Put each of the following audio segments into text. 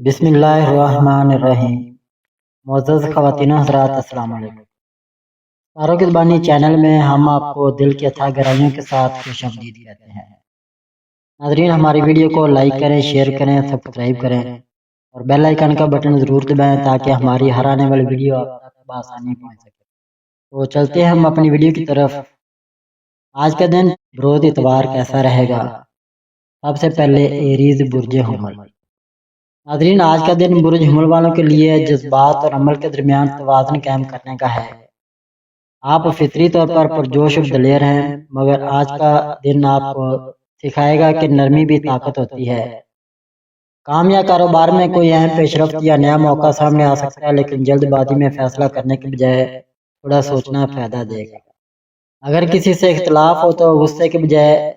بسم اللہ الرحمن الرحیم۔ معزز خواتین و حضرات، السلام علیکم۔ تاروں کی زبانی چینل میں ہم آپ کو دل کی اتھا گہرائیوں کے ساتھ خوش آمدید کہتے ہیں۔ ناظرین، ہماری ویڈیو کو لائک کریں، شیئر کریں، سبسکرائب کریں اور بیل آئیکن کا بٹن ضرور دبائیں تاکہ ہماری ہر آنے والی ویڈیو آپ تک بآسانی پہنچ سکے۔ تو چلتے ہیں ہم اپنی ویڈیو کی طرف۔ آج کا دن بروز اتوار کیسا رہے گا؟ سب سے پہلے ایریز برج حمل۔ ناظرین، آج کا دن برج حمل والوں کے لیے جذبات اور عمل کے درمیان توازن قائم کرنے کا ہے۔ آپ فطری طور پر پرجوش اور دلیر ہیں، مگر آج کا دن آپ کو سکھائے گا کہ نرمی بھی طاقت ہوتی ہے۔ کام یا کاروبار میں کوئی اہم پیش رفت یا نیا موقع سامنے آ سکتا ہے، لیکن جلد بازی میں فیصلہ کرنے کے بجائے تھوڑا سوچنا فائدہ دے گا۔ اگر کسی سے اختلاف ہو تو غصے کے بجائے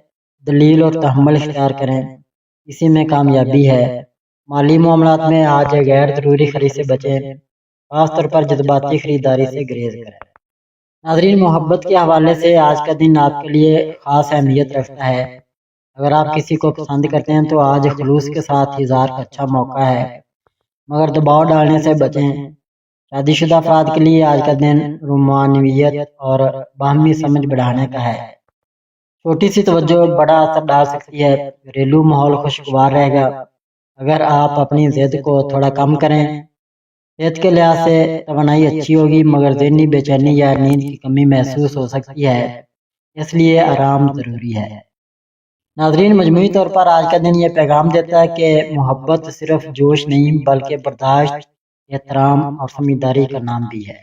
دلیل اور تحمل اختیار کریں، اسی میں کامیابی ہے۔ مالی معاملات میں آج غیر ضروری خرید سے بچیں، خاص طور پر جذباتی خریداری سے گریز کریں۔ ناظرین، محبت کے حوالے سے آج کا دن آپ کے لیے خاص اہمیت رکھتا ہے۔ اگر آپ کسی کو پسند کرتے ہیں تو آج خلوص کے ساتھ اظہار کا اچھا موقع ہے، مگر دباؤ ڈالنے سے بچیں۔ شادی شدہ افراد کے لیے آج کا دن رومانویت اور باہمی سمجھ بڑھانے کا ہے۔ چھوٹی سی توجہ بڑا اثر ڈال سکتی ہے۔ گھریلو ماحول خوشگوار رہے گا اگر آپ اپنی ضد کو تھوڑا کم کریں۔ صحت کے لحاظ سے توانائی اچھی ہوگی، مگر ذہنی بے چینی یا نیند کی کمی محسوس ہو سکتی ہے، اس لیے آرام ضروری ہے۔ ناظرین، مجموعی طور پر آج کا دن یہ پیغام دیتا ہے کہ محبت صرف جوش نہیں بلکہ برداشت، احترام اور سمجھداری کا نام بھی ہے۔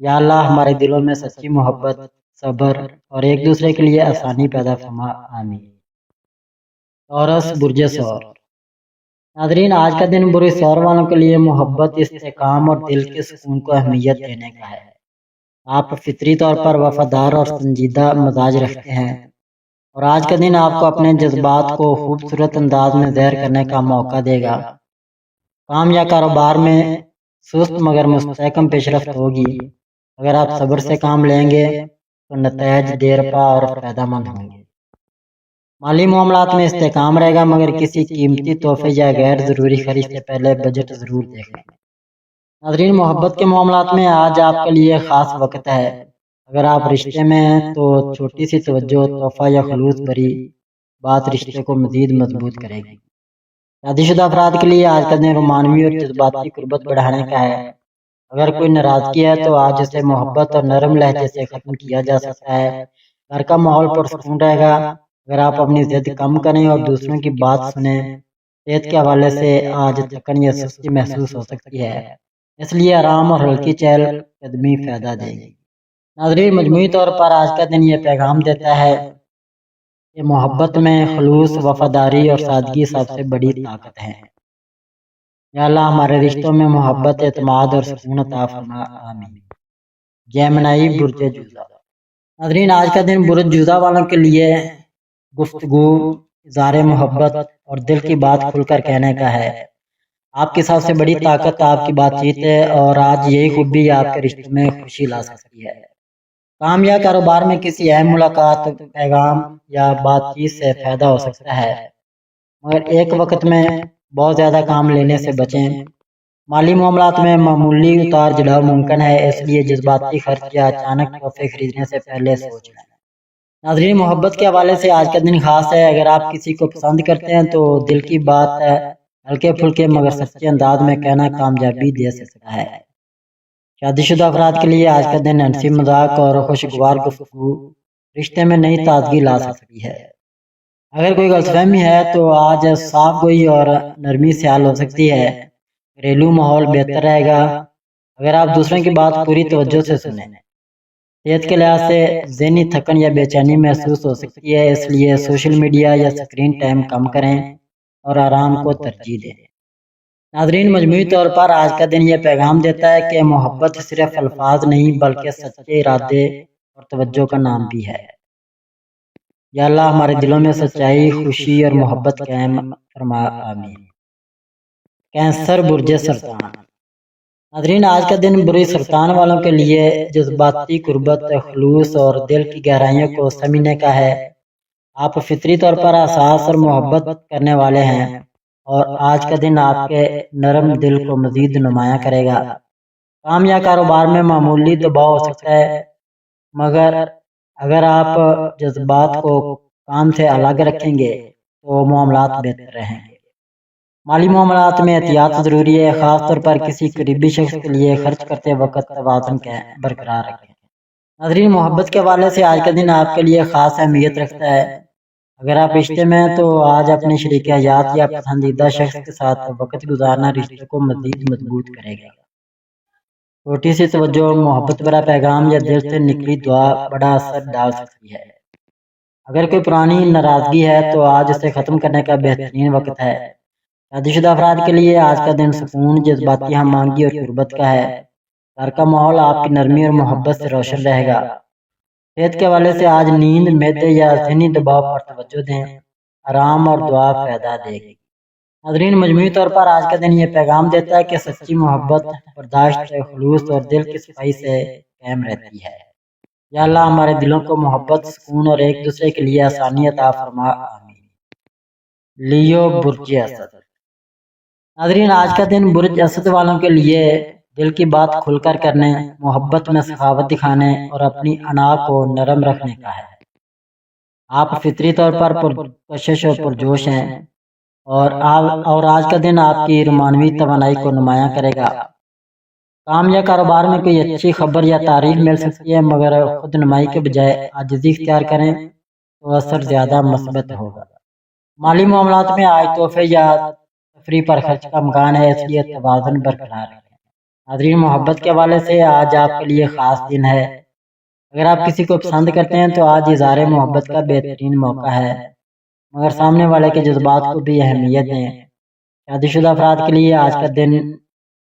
یا اللہ ہمارے دلوں میں سچی محبت، صبر اور ایک دوسرے کے لیے آسانی پیدا فرما، آمین۔ توراس برج ثور۔ ناظرین، آج کا دن برج ثور والوں کے لیے محبت، استحکام اور دل کے سکون کو اہمیت دینے کا ہے۔ آپ فطری طور پر وفادار اور سنجیدہ مزاج رکھتے ہیں، اور آج کا دن آپ کو اپنے جذبات کو خوبصورت انداز میں ظاہر کرنے کا موقع دے گا۔ کام یا کاروبار میں سست مگر مستحکم پیش رفت ہوگی۔ اگر آپ صبر سے کام لیں گے تو نتائج دیر پا اور فائدہ مند ہوں گے۔ مالی معاملات میں استحکام رہے گا، مگر کسی قیمتی تحفے یا غیر ضروری خرید سے پہلے بجٹ ضرور دیکھ لیں۔ ناظرین، محبت کے معاملات میں آج آپ کے لیے خاص وقت ہے۔ اگر آپ رشتے میں ہیں تو چھوٹی سی توجہ، تحفہ یا خلوص بھری بات رشتے کو مزید مضبوط کرے گی۔ شادی شدہ افراد کے لیے آج کا دن رومانوی اور جذباتی قربت بڑھانے کا ہے۔ اگر کوئی ناراضگی ہے تو آج اسے محبت اور نرم لہجے سے ختم کیا جا سکتا ہے۔ گھر کا ماحول پرسکون رہے گا اگر آپ اپنی ضد کم کریں اور دوسروں کی بات سنیں۔ صحت کے حوالے سے آج تھکن یا سستی محسوس ہو سکتی ہے، اس لیے آرام اور ہلکی چہل قدمی فائدہ دے گی۔ ناظرین، مجموعی طور پر آج کا دن یہ پیغام دیتا ہے کہ محبت میں خلوص، وفاداری اور سادگی سب سے بڑی طاقت ہے۔ یا اللہ ہمارے رشتوں میں محبت، اعتماد اور سکون عطا فرما، آمین۔ جیمنائی برج جوزا۔ ناظرین، آج کا دن برج جوزا والوں کے لیے گفتگو، اظہار محبت اور دل کی بات کھل کر کہنے کا ہے۔ آپ کی سب سے بڑی طاقت آپ کی بات چیت ہے، اور آج یہی خوبی آپ کے رشتوں میں خوشی لا سکتی ہے۔ کام یا کاروبار میں کسی اہم ملاقات، پیغام یا بات چیت سے فائدہ ہو سکتا ہے، مگر ایک وقت میں بہت زیادہ کام لینے سے بچیں۔ مالی معاملات میں معمولی اتار چڑھاؤ ممکن ہے، اس لیے جذباتی خرچ یا اچانک تحفے خریدنے سے پہلے سوچ لیں۔ ناظرین، محبت کے حوالے سے آج کا دن خاص ہے۔ اگر آپ کسی کو پسند کرتے ہیں تو دل کی بات ہلکے پھلکے مگر سچے انداز میں کہنا کامیابی دے سکتا ہے۔ شادی شدہ افراد کے لیے آج کا دن ہنسی مذاق اور خوشگوار گفتگو رشتے میں نئی تازگی لا سکتی ہے۔ اگر کوئی غلط فہمی ہے تو آج صاف گوئی اور نرمی سے حل ہو سکتی ہے۔ گھریلو ماحول بہتر رہے گا اگر آپ دوسروں کی بات پوری توجہ سے سنیں۔ صحت کے لحاظ سے ذہنی تھکن یا بے چینی محسوس ہو سکتی ہے، اس لیے سوشل میڈیا یا اسکرین ٹائم کم کریں اور آرام کو ترجیح دیں۔ ناظرین، مجموعی طور پر آج کا دن یہ پیغام دیتا ہے کہ محبت صرف الفاظ نہیں بلکہ سچے ارادے اور توجہ کا نام بھی ہے۔ یا اللہ ہمارے دلوں میں سچائی، خوشی اور محبت قائم فرما، آمین۔ کینسر برج سرطان۔ ناظرین، آج کا دن برج سرطان والوں کے لیے جذباتی قربت، خلوص اور دل کی گہرائیوں کو سمجھنے کا ہے۔ آپ فطری طور پر احساس اور محبت کرنے والے ہیں، اور آج کا دن آپ کے نرم دل کو مزید نمایاں کرے گا۔ کام یا کاروبار میں معمولی دباؤ ہو سکتا ہے، مگر اگر آپ جذبات کو کام سے الگ رکھیں گے تو معاملات بہتر رہیں گے۔ مالی معاملات میں احتیاط ضروری ہے، خاص طور پر کسی قریبی شخص کے لیے خرچ کرتے وقت توازن برقرار رکھیں۔ ناظرین، محبت کے حوالے سے آج کا دن آپ کے لیے خاص اہمیت رکھتا ہے۔ اگر آپ رشتے میں ہیں تو آج اپنے شریک حیات یا پسندیدہ شخص کے ساتھ وقت گزارنا رشتے کو مزید مضبوط کرے گا۔ چھوٹی سی توجہ، محبت بھرا پیغام یا دل سے نکلی دعا بڑا اثر ڈال سکتی ہے۔ اگر کوئی پرانی ناراضگی ہے تو آج اسے ختم کرنے کا بہترین وقت ہے۔ شادی شدہ افراد کے لیے آج کا دن سکون، جذباتی ہم آہنگی اور قربت کا ہے۔ گھر کا ماحول آپ کی نرمی اور محبت سے روشن رہے گا۔ صحت کے حوالے سے آج نیند، معدے یا ذہنی دباؤ پر توجہ دیں، آرام اور دعا فائدہ دے گی۔ ناظرین، مجموعی طور پر آج کا دن یہ پیغام دیتا ہے کہ سچی محبت برداشت، خلوص اور دل کی صفائی سے قائم رہتی ہے۔ یا اللہ ہمارے دلوں کو محبت، سکون اور ایک دوسرے کے لیے آسانی عطا فرما، آمین۔ لیو برج اسد۔ ناظرین، آج کا دن برج اسد والوں کے لیے دل کی بات کھل کر کرنے، محبت میں سخاوت دکھانے اور اپنی انا کو نرم رکھنے کا ہے۔ آپ فطری طور پر پرکشش اور پرجوش ہیں، اور آج کا دن آپ کی رومانوی توانائی کو نمایاں کرے گا۔ کام یا کاروبار میں کوئی اچھی خبر یا تعریف مل سکتی ہے، مگر خود نمائی کے بجائے عاجزی اختیار کریں تو اثر زیادہ مثبت ہوگا۔ مالی معاملات میں آج تحفے یا تفریح پر خرچ کا امکان ہے، اس لیے توازن برقرار رکھیں۔ ناظرین، محبت کے حوالے سے آج آپ کے لیے خاص دن ہے۔ اگر آپ کسی کو پسند کرتے ہیں تو آج اظہار محبت کا بہترین موقع ہے، مگر سامنے والے کے جذبات کو بھی اہمیت دیں۔ شادی شدہ افراد کے لیے آج کا دن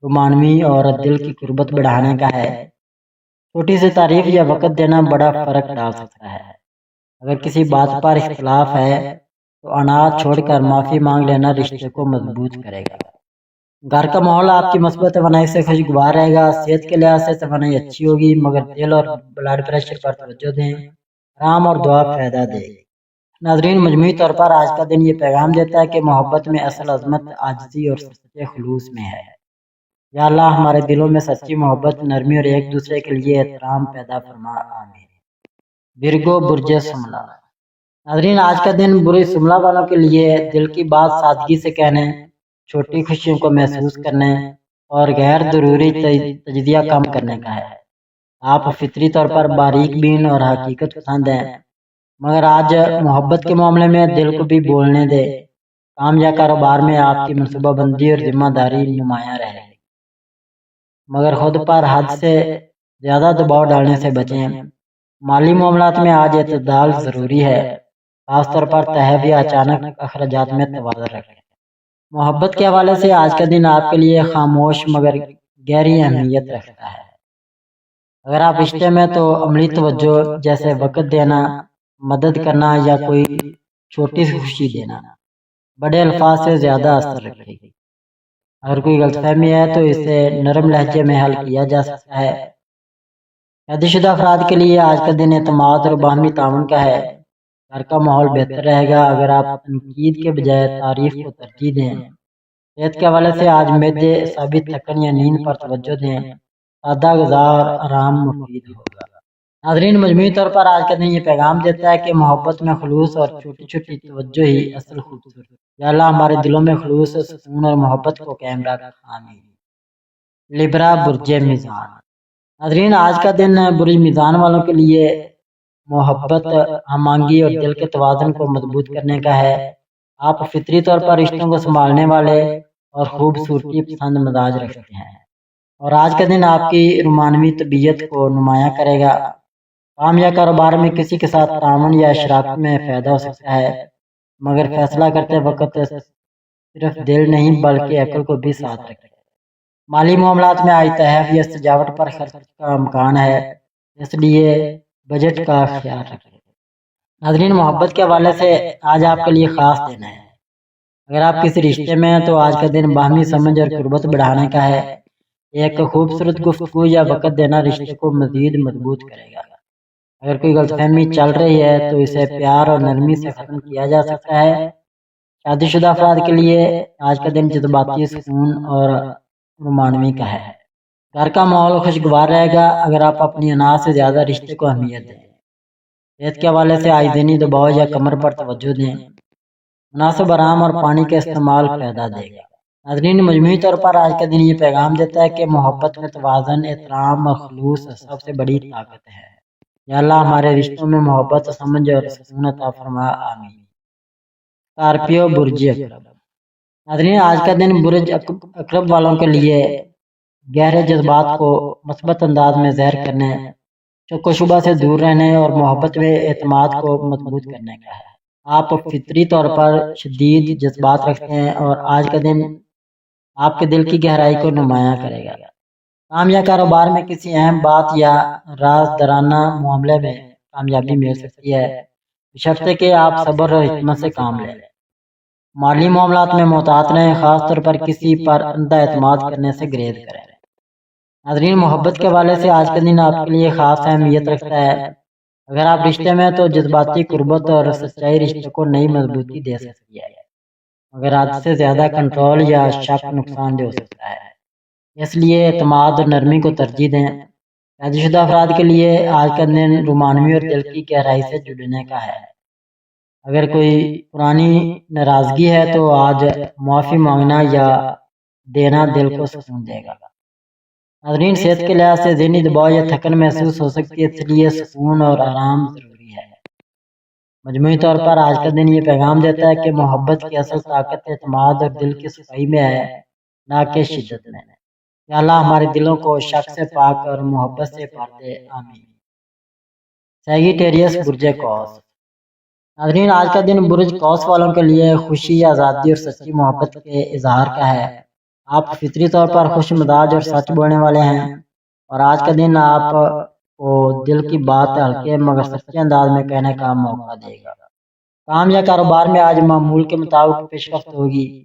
رومانوی اور دل کی قربت بڑھانے کا ہے۔ چھوٹی سی تعریف یا وقت دینا بڑا فرق ڈال سکتا ہے۔ اگر کسی بات پر اختلاف ہے تو انات چھوڑ کر معافی مانگ لینا رشتے کو مضبوط کرے گا۔ گھر کا ماحول آپ کی مثبت توانائی سے خوشگوار رہے گا۔ صحت کے لحاظ سے توانائی اچھی ہوگی، مگر دل اور بلڈ پریشر پر توجہ دیں، آرام اور دعا فائدہ دے گی۔ ناظرین، مجموعی طور پر آج کا دن یہ پیغام دیتا ہے کہ محبت میں اصل عظمت عاجزی اور سچے خلوص میں ہے۔ یا اللہ ہمارے دلوں میں سچی محبت، نرمی اور ایک دوسرے کے لیے احترام پیدا فرما، آمین۔ ورگو برج سملا۔ ناظرین، آج کا دن برج سملا والوں کے لیے دل کی بات سادگی سے کہنے، چھوٹی خوشیوں کو محسوس کرنے اور غیر ضروری تجزیہ کم کرنے کا ہے۔ آپ فطری طور پر باریک بین اور حقیقت پسند ہیں، مگر آج محبت کے معاملے میں دل کو بھی بولنے دے۔ کام یا کاروبار میں آپ کی منصوبہ بندی اور ذمہ داری نمایاں رہے گی، مگر خود پر حد سے زیادہ دباؤ ڈالنے سے بچیں۔ مالی معاملات میں آج اعتدال ضروری ہے، خاص طور پر تحائف یا اچانک اخراجات میں توازن رکھیں۔ محبت کے حوالے سے آج کا دن آپ کے لیے خاموش مگر گہری اہمیت رکھتا ہے۔ اگر آپ رشتے میں تو عملی توجہ جیسے وقت دینا، مدد کرنا یا کوئی چھوٹی سی خوشی دینا بڑے الفاظ سے زیادہ اثر رکھے گی۔ اگر کوئی غلط فہمی ہے تو اسے نرم لہجے میں حل کیا جا سکتا ہے۔ شادی شدہ افراد کے لیے آج کا دن اعتماد اور باہمی تعاون کا ہے۔ گھر کا ماحول بہتر رہے گا اگر آپ تنقید کے بجائے تعریف کو ترجیح دیں۔ صحت کے حوالے سے آج معدے، ثابت تھکن یا نیند پر توجہ دیں، سادہ غذا اور آرام مفید ہوگا۔ ناظرین، مجموعی طور پر آج کا دن یہ پیغام دیتا ہے کہ محبت میں خلوص اور چھوٹی چھوٹی توجہ ہی اصل خوبصورتی ہے۔ یا اللہ ہمارے دلوں میں خلوص، سکون اور محبت کو قائم رکھ، آمین۔ لبرا برج میزان۔ ناظرین، آج کا دن برج میزان والوں کے لیے محبت، ہم آہنگی اور دل کے توازن کو مضبوط کرنے کا ہے۔ آپ فطری طور پر رشتوں کو سنبھالنے والے اور خوبصورتی پسند مزاج رکھتے ہیں، اور آج کا دن آپ کی رومانوی طبیعت کو نمایاں کرے گا۔ کام یا کاروبار میں کسی کے ساتھ تعاون یا شراکت میں فائدہ ہو سکتا ہے، مگر فیصلہ کرتے وقت صرف دل نہیں بلکہ عقل کو بھی ساتھ رکھیں۔ مالی معاملات میں آج تحائف یا سجاوٹ پر خرچ کا امکان ہے، اس لیے بجٹ کا خیال رکھیں۔ ناظرین، محبت کے حوالے سے آج آپ کے لیے خاص دن ہے۔ اگر آپ کسی رشتے میں ہیں تو آج کا دن باہمی سمجھ اور قربت بڑھانے کا ہے۔ ایک خوبصورت گفتگو یا وقت دینا رشتے کو مزید مضبوط کرے گا۔ اگر کوئی غلط فہمی چل رہی ہے تو اسے پیار اور نرمی سے ختم کیا جا سکتا ہے۔ شادی شدہ افراد کے لیے آج کا دن جذباتی سکون اور رومانوی کا ہے۔ گھر کا ماحول خوشگوار رہے گا اگر آپ اپنی انا سے زیادہ رشتے کو اہمیت دیں۔ صحت کے حوالے سے آج دینی دباؤ یا کمر پر توجہ دیں۔ مناسب آرام اور پانی کا استعمال فائدہ دے گا۔ ناظرین، مجموعی طور پر آج کا دن یہ پیغام دیتا ہے کہ محبت میں توازن، احترام اور خلوص سب سے بڑی طاقت ہے۔ یا اللہ ہمارے رشتوں میں محبت، سمجھ اور سکون عطا فرما، آمین۔ اسکارپیو برج اکرب۔ ناظرین، آج کا دن برج اکرب والوں کے لیے گہرے جذبات کو مثبت انداز میں ظاہر کرنے، شک و شبہ سے دور رہنے اور محبت میں اعتماد کو مضبوط کرنے کا ہے۔ آپ فطری طور پر شدید جذبات رکھتے ہیں اور آج کا دن آپ کے دل کی گہرائی کو نمایاں کرے گا۔ کام یا کاروبار میں کسی اہم بات یا رازدارانہ معاملے میں کامیابی مل سکتی ہے، بشرطے کہ آپ صبر اور حکمت سے کام لیں۔ مالی معاملات میں محتاط رہیں، خاص طور پر کسی پر اندھا اعتماد کرنے سے گریز کریں۔ ناظرین، محبت کے حوالے سے آج کا دن آپ کے لیے خاص اہمیت رکھتا ہے۔ اگر آپ رشتے میں تو جذباتی قربت اور سچائی رشتے کو نئی مضبوطی دے سکتی ہے، مگر حد سے زیادہ کنٹرول یا شک نقصان دہ ہو سکتا ہے۔ اس لیے اعتماد اور نرمی کو ترجیح دیں۔ شادی شدہ افراد کے لیے آج کا دن رومانوی اور دل کی گہرائی سے جڑنے کا ہے۔ اگر کوئی پرانی ناراضگی ہے تو آج معافی مانگنا یا دینا دل کو سکون دے گا۔ ناظرین، صحت کے لحاظ سے ذہنی دباؤ یا تھکن محسوس ہو سکتی ہے، اس لیے سکون اور آرام ضروری ہے۔ مجموعی طور پر آج کا دن یہ پیغام دیتا ہے کہ محبت کی اصل طاقت اعتماد اور دل کی صفائی میں ہے، نہ کہ شدت میں۔ یا اللہ ہمارے دلوں کو شک سے پاک اور محبت سے بھر دے، آمین۔ سیگیٹیریس برج قوس۔ ناظرین، آج کا دن برج قوس والوں کے لیے خوشی، آزادی اور سچی محبت کے اظہار کا ہے۔ آپ فطری طور پر خوش مزاج اور سچ بولنے والے ہیں اور آج کا دن آپ کو دل کی بات ہلکے مگر سچے انداز میں کہنے کا موقع دے گا۔ کام یا کاروبار میں آج معمول کے مطابق پیش رفت ہوگی،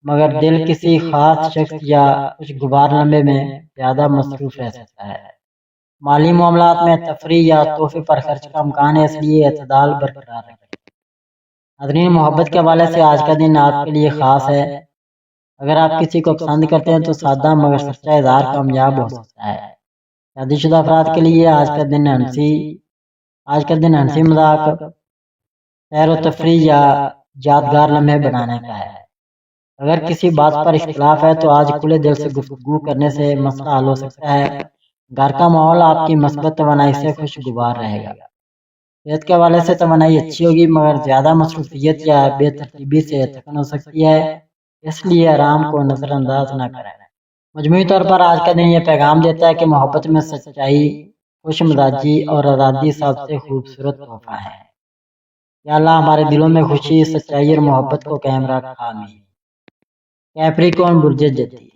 مگر دل کسی خاص شخص یا خوشگوار لمحے میں زیادہ مصروف رہ سکتا ہے۔ مالی معاملات میں تفریح یا تحفے پر خرچ کا امکان ہے، اس لیے اعتدال برقرار رکھیں۔ ناظرین، محبت کے حوالے سے آج کا دن آپ کے لیے خاص ہے۔ اگر آپ کسی کو پسند کرتے ہیں تو سادہ مگر سچا اظہار کامیاب ہو سکتا ہے۔ شادی شدہ افراد کے لیے آج کا دن ہنسی مذاق، سیر و تفریح یا یادگار لمحے بنانے کا ہے۔ اگر کسی بات پر اختلاف ہے تو آج کھلے دل سے گفتگو کرنے سے مسئلہ حل ہو سکتا ہے۔ گھر کا ماحول آپ کی مثبت توانائی سے خوشگوار رہے گا۔ صحت کے حوالے سے توانائی اچھی ہوگی، مگر زیادہ مصروفیت یا بے ترتیبی سے تھکن ہو سکتی ہے، اس لیے آرام کو نظر انداز نہ کریں۔ مجموعی طور پر آج کا دن یہ پیغام دیتا ہے کہ محبت میں سچائی، خوش مزاجی اور آزادی سب سے خوبصورت تحفہ ہے۔ یا اللہ ہمارے دلوں میں خوشی، سچائی اور محبت کو قائم رکھ، آمین۔ کیپریکون برج جدی۔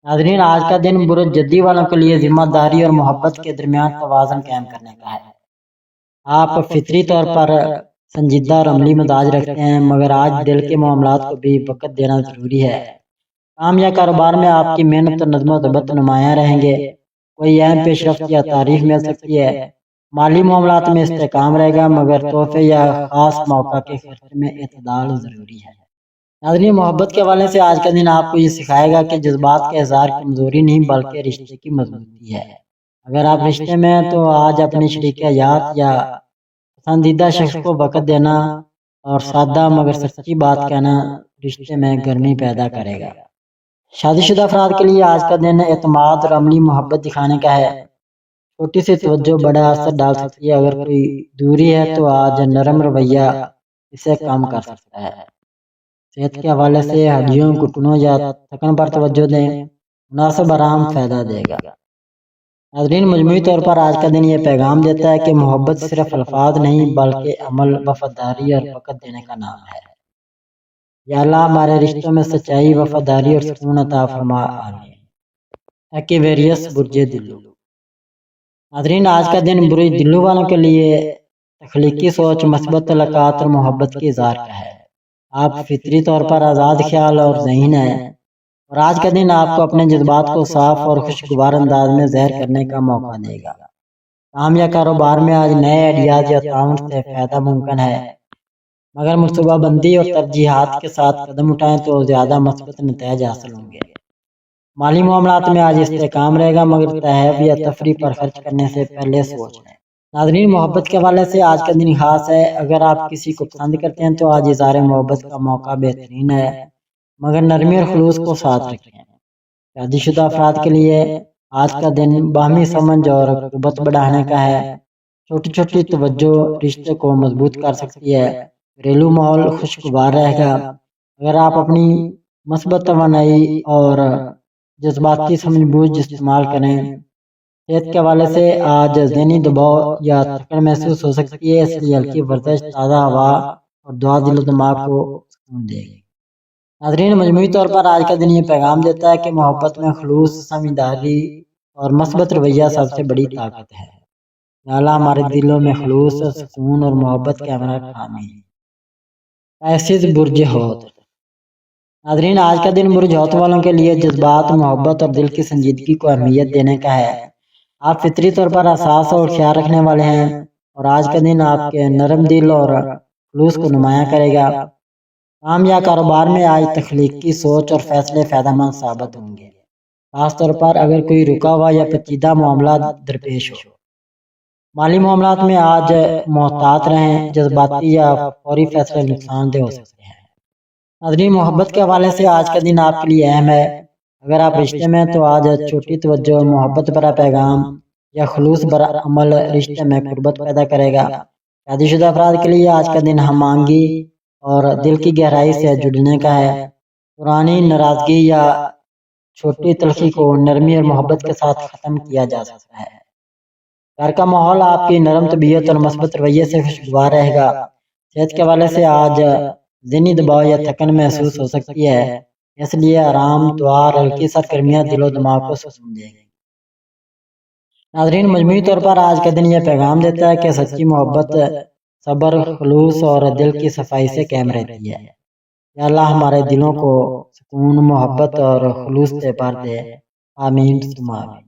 ناظرین، آج کا دن برج جدی والوں کے لیے ذمہ داری اور محبت کے درمیان توازن قائم کرنے کا ہے۔ آپ فطری طور پر سنجیدہ اور عملی مزاج رکھتے ہیں، مگر آج دل کے معاملات کو بھی وقت دینا ضروری ہے۔ کام یا کاروبار میں آپ کی محنت اور نظم و ضبط نمایاں رہیں گے، کوئی اہم پیش رفت یا تعریف مل سکتی ہے۔ مالی معاملات میں استحکام رہے گا، مگر تحفے یا خاص موقع کے خرچ میں اعتدال ضروری ہے۔ ناظرین، محبت کے حوالے سے آج کا دن آپ کو یہ سکھائے گا کہ جذبات کا اظہار کمزوری نہیں بلکہ رشتے کی مضبوطی ہے۔ اگر آپ رشتے میں ہیں تو آج اپنی شریک حیات یا پسندیدہ شخص کو وقت دینا اور سادہ مگر سچی بات کہنا رشتے میں گرمی پیدا کرے گا۔ شادی شدہ افراد کے لیے آج کا دن اعتماد اور عملی محبت دکھانے کا ہے۔ چھوٹی سی توجہ بڑا اثر ڈال سکتی ہے۔ اگر کوئی دوری ہے تو آج نرم رویہ اسے کم کر سکتا ہے۔ صحت کے حوالے سے ہڈیوں، گھٹنوں یا تھکن پر توجہ دیں، مناسب آرام فائدہ دے گا۔ ناظرین، مجموعی طور پر آج کا دن یہ پیغام دیتا ہے کہ محبت صرف الفاظ نہیں بلکہ عمل، وفاداری اور وقت دینے کا نام ہے۔ یا اللہ ہمارے رشتوں میں سچائی، وفاداری اور سکون عطا فرما، آمین۔ ایکویریس برج دلو۔ ناظرین، آج کا دن برج دلو والوں کے لیے تخلیقی سوچ، مثبت تعلقات اور محبت کے اظہار کا ہے۔ آپ فطری طور پر آزاد خیال اور ذہین ہیں اور آج کا دن آپ کو اپنے جذبات کو صاف اور خوشگوار انداز میں ظاہر کرنے کا موقع دے گا۔ کام یا کاروبار میں آج نئے آئیڈیاز یا تعاون سے فائدہ ممکن ہے، مگر منصوبہ بندی اور ترجیحات کے ساتھ قدم اٹھائیں تو زیادہ مثبت نتائج حاصل ہوں گے۔ مالی معاملات میں آج استحکام رہے گا، مگر تحائف یا تفریح پر خرچ کرنے سے پہلے سوچ لیں۔ ناظرین، محبت کے حوالے سے آج کا دن خاص ہے۔ اگر آپ کسی کو پسند کرتے ہیں تو آج اظہار محبت کا موقع بہترین ہے، مگر نرمی اور خلوص کو ساتھ رکھیں۔ شادی شدہ افراد کے لیے آج کا دن باہمی سمجھ اور قربت بڑھانے کا ہے۔ چھوٹی چھوٹی توجہ رشتے کو مضبوط کر سکتی ہے۔ گھریلو ماحول خوشگوار رہے گا اگر آپ اپنی مثبت توانائی اور جذباتی سمجھ بوجھ استعمال کریں۔ صحت کے حوالے سے آج ذہنی دباؤ یا تھکن محسوس ہو سکتی ہے، اس لیے ہلکی ورزش، تازہ ہوا اور دعا دل و دماغ کو سکون دے گی۔ ناظرین، مجموعی طور پر آج کا دن یہ پیغام دیتا ہے کہ محبت میں خلوص، سمجھداری اور مثبت رویہ سب سے بڑی طاقت ہے۔ یا اللہ ہمارے دلوں میں خلوص، سکون اور محبت کے ہمراہ حامی۔ ایسیز برج حوت۔ ناظرین، آج کا دن برج حوت والوں کے لیے جذبات، محبت اور دل کی سنجیدگی کو اہمیت دینے کا ہے۔ آپ فطری طور پر حساس اور خیال رکھنے والے ہیں، اور آج کا دن آپ کے نرم دل اور خلوص کو نمایاں کرے گا۔ کام یا کاروبار میں آج تخلیقی سوچ اور فیصلے فائدہ مند ثابت ہوں گے، خاص طور پر اگر کوئی رکا ہوا یا پیچیدہ معاملہ درپیش ہو۔ مالی معاملات میں آج محتاط رہیں، جذباتی یا فوری فیصلے نقصان دہ ہو سکتے ہیں۔ ناظرین، محبت کے حوالے سے آج کا دن آپ کے لیے اہم ہے۔ اگر آپ رشتے میں تو آج چھوٹی توجہ، محبت برا پیغام یا خلوص برا عمل رشتے میں قربت پیدا کرے گا۔ شادی شدہ افراد کے لیے آج کا دن ہم آہنگی اور دل کی گہرائی سے جڑنے کا ہے۔ پرانی ناراضگی یا چھوٹی تلخی کو نرمی اور محبت کے ساتھ ختم کیا جا سکتا ہے۔ گھر کا ماحول آپ کی نرم طبیعت اور مثبت رویے سے خوشگوار رہے گا۔ صحت کے حوالے سے آج ذہنی دباؤ یا تھکن محسوس ہو سکتی ہے، اس لیے آرام، دعا اور ہلکی سرگرمیاں دل و دماغ کو سکون دیں گی۔ ناظرین، مجموعی طور پر آج کا دن یہ پیغام دیتا ہے کہ سچی محبت صبر، خلوص اور دل کی صفائی سے قائم رہتی ہے۔ یا اللہ ہمارے دلوں کو سکون، محبت اور خلوص سے بھر دے۔ آمین ثم آمین۔